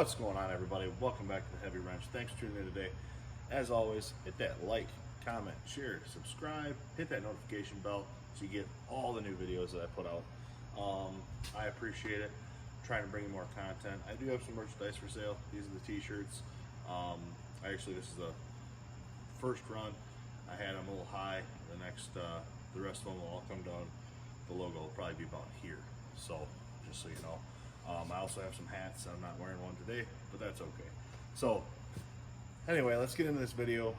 What's going on, everybody? Welcome back to the Heavy Wrench. Thanks for tuning in today. As always, hit that like, comment, share, subscribe, hit that notification bell so you get all the new videos that I put out. I appreciate it. I'm trying to bring you more content. I do have some merchandise for sale. These are the t-shirts. Actually, this is the first run. I had them a little high. The rest of them will all come down. The logo will probably be about here. So, just so you know. I also have some hats. I'm not wearing one today, but that's okay. So, anyway, let's get into this video.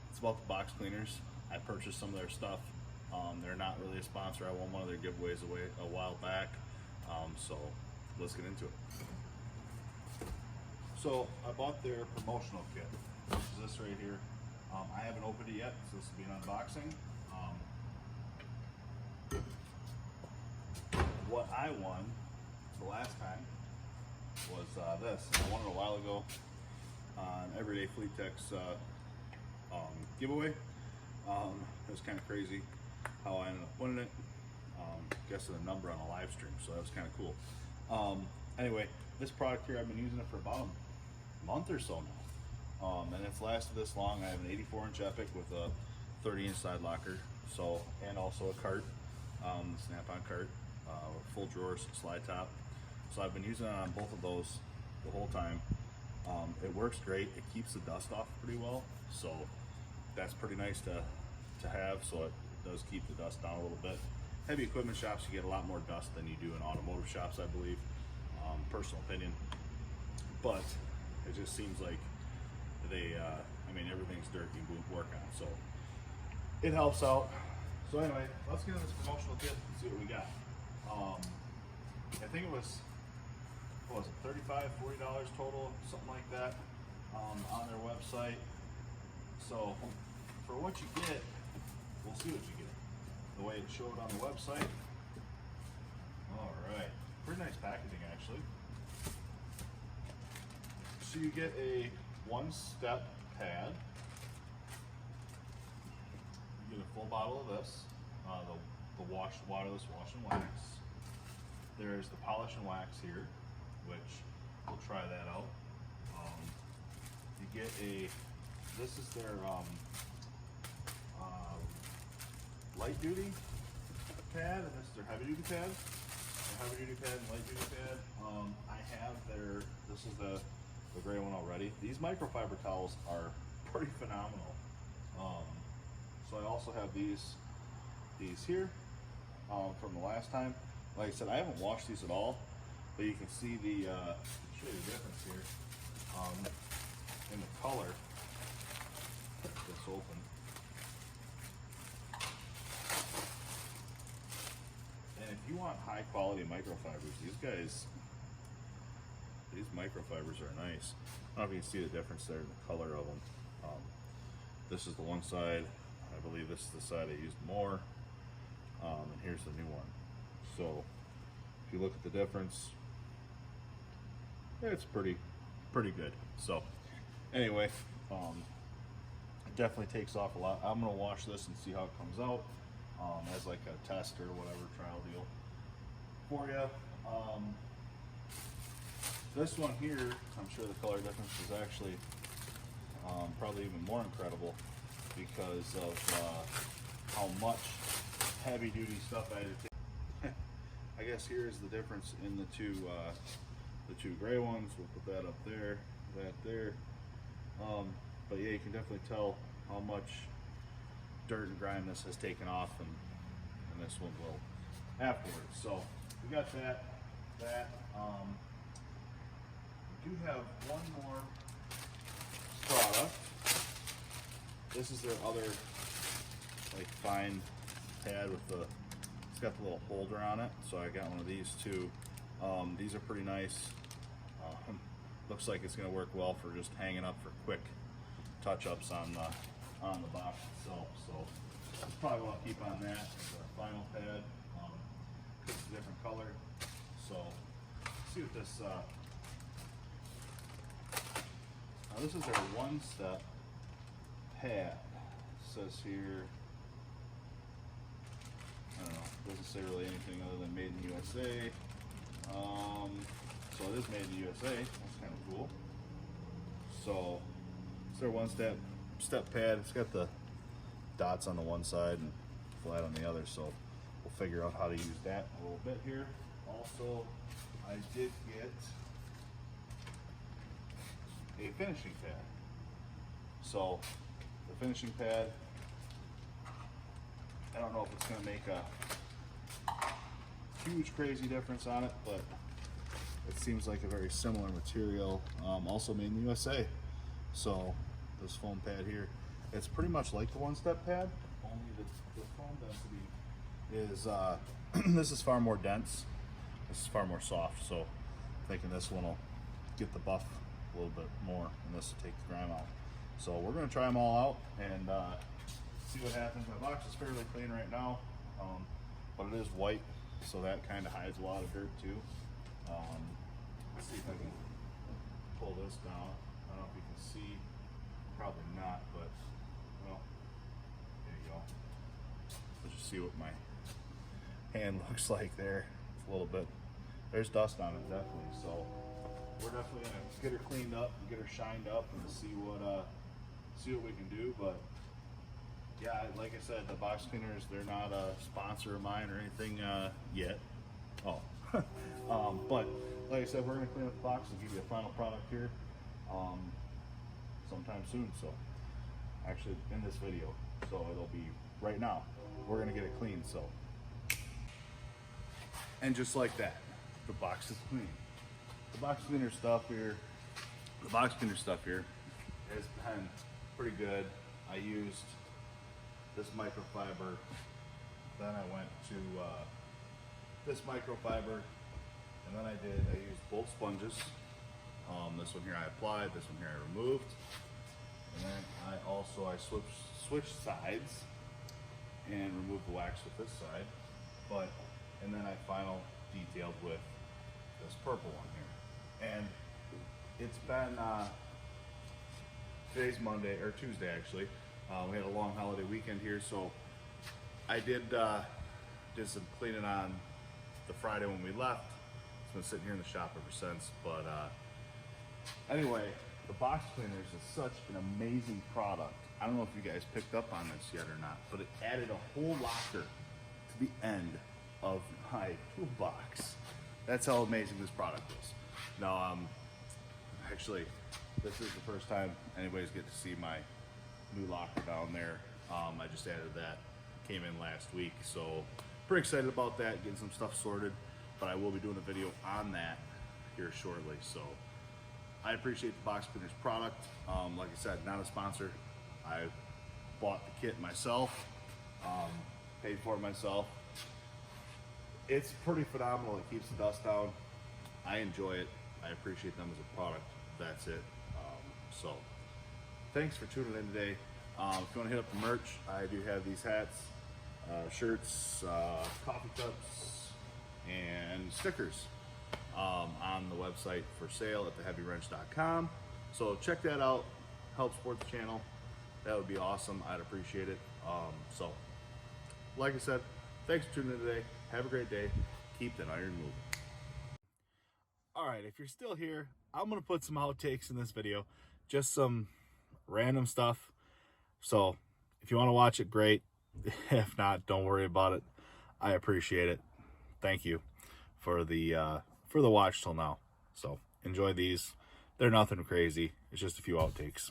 It's about the box cleaners. I purchased some of their stuff. They're not really a sponsor. I won one of their giveaways away a while back. So, let's get into it. So, I bought their promotional kit. This is this right here. I haven't opened it yet, so this will be an unboxing. What I won the last time was this. I won it a while ago on Everyday Fleet Tech's giveaway. It was kind of crazy how I ended up winning it. Guessing the number on a live stream, so that was kind of cool. Anyway, this product here, I've been using it for about a month or so now. And it's lasted this long. I have an 84-inch Epic with a 30-inch side locker, so, and also a cart, snap-on cart, full drawers, slide top. So I've been using it on both of those the whole time. It works great. It keeps the dust off pretty well, so that's pretty nice to have. So it does keep the dust down a little bit. Heavy equipment shops, you get a lot more dust than you do in automotive shops, I believe. Personal opinion, but it just seems like they, I mean, everything's dirt you can work on, so it helps out. So anyway, let's get into this promotional kit and see what we got. I think it was, what was it, $35, $40 total, something like that, on their website. So for what you get, we'll see what you get. The way it showed on the website. All right, pretty nice packaging actually. So you get a one-step pad. You get a full bottle of this, the waterless wash and wax. There's the polish and wax here, which we'll try that out. You get this is their light duty pad, and this is their heavy duty pad. The heavy duty pad and light duty pad. I have this is the gray one already. These microfiber towels are pretty phenomenal. So I also have these here from the last time. Like I said, I haven't washed these at all, but you can see the show you the difference here in the color. Get this open. And if you want high quality microfibers, these microfibers are nice. I don't know if you can see the difference there in the color of them. This is the one side. I believe this is the side I used more. And here's the new one. So if you look at the difference, it's pretty good. So anyway, it definitely takes off a lot. I'm gonna wash this and see how it comes out as like a test or whatever, trial deal for you. This one here, I'm sure the color difference is actually probably even more incredible because of how much heavy duty stuff I had to take. I guess here's the difference in the two gray ones. We'll put that up there, that there. But yeah, you can definitely tell how much dirt and grime this has taken off, and this one will afterwards. So we got that. We do have one more product. This is their other like fine pad with it's got the little holder on it. So I got one of these too. These are pretty nice. Looks like it's going to work well for just hanging up for quick touch-ups on the box itself. So that's probably what I'll keep on that. It's a final pad. It's a different color. So let's see what this. Now this is their one-step pad. It says here, I don't know, doesn't say really anything other than made in USA. So it is made in the USA. That's kind of cool. So it's their one-step pad. It's got the dots on the one side and flat on the other. So we'll figure out how to use that a little bit here. Also, I did get a finishing pad. So the finishing pad, I don't know if it's going to make a huge crazy difference on it, but it seems like a very similar material, also made in the USA. So this foam pad here, it's pretty much like the one-step pad, only the foam density is this is far more dense, this is far more soft. So I'm thinking this one will get the buff a little bit more, and this will take the grime out. So we're going to try them all out and see what happens. My box is fairly clean right now, but it is white, so that kind of hides a lot of dirt too. Let's see if I can pull this down. I don't know if you can see, probably not, but well, there you go. Let's just see what my hand looks like there. It's a little bit, there's dust on it definitely, so we're definitely gonna get her cleaned up and get her shined up and see what we can do. But yeah, like I said, the box cleaners, they're not a sponsor of mine or anything yet. Oh, but like I said, we're gonna clean up the box and give you a final product here sometime soon. So actually in this video, so it'll be right now. We're gonna get it clean. So, and just like that, the box is clean. The box cleaner stuff here has been pretty good. I used this microfiber, then I went to this microfiber, and then I used both sponges. This one here I applied, this one here I removed, and then I switched sides and removed the wax with this side, and then I final detailed with this purple one here. And it's been today's Monday or Tuesday actually. We had a long holiday weekend here, so I did some cleaning on the Friday when we left. It's been sitting here in the shop ever since. But anyway, the box cleaners is such an amazing product. I don't know if you guys picked up on this yet or not, but it added a whole locker to the end of my toolbox. That's how amazing this product is. Now, actually, this is the first time anybody's get to see my new locker down there. I just added that, came in last week, so pretty excited about that, getting some stuff sorted, but I will be doing a video on that here shortly. So I appreciate the Box Cleaners product. Like I said, not a sponsor. I bought the kit myself, paid for it myself. It's pretty phenomenal. It keeps the dust down. I enjoy it. I appreciate them as a product. That's it. So thanks for tuning in today. If you want to hit up the merch, I do have these hats, shirts, coffee cups, and stickers on the website for sale at theheavywrench.com. So check that out. Help support the channel. That would be awesome. I'd appreciate it. So like I said, thanks for tuning in today. Have a great day. Keep that iron moving. All right, if you're still here, I'm going to put some outtakes in this video. Just some random stuff. So if you want to watch it, great. If not, don't worry about it. I appreciate it. Thank you for the watch till now. So enjoy these. They're nothing crazy. It's just a few outtakes.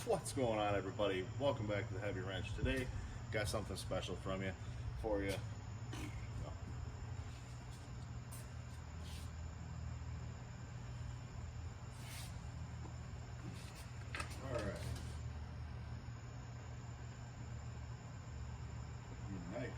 What's going on, everybody? Welcome back to the Heavy Wrench. Today got something special from you. for you. All right. Knife.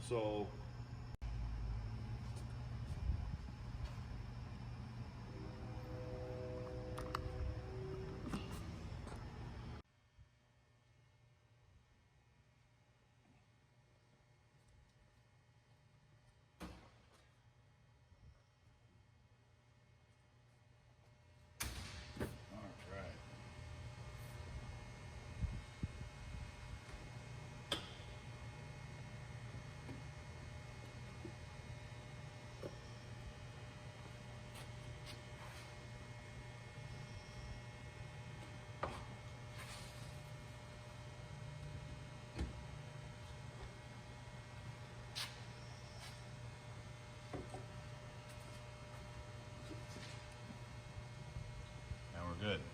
So now we're good.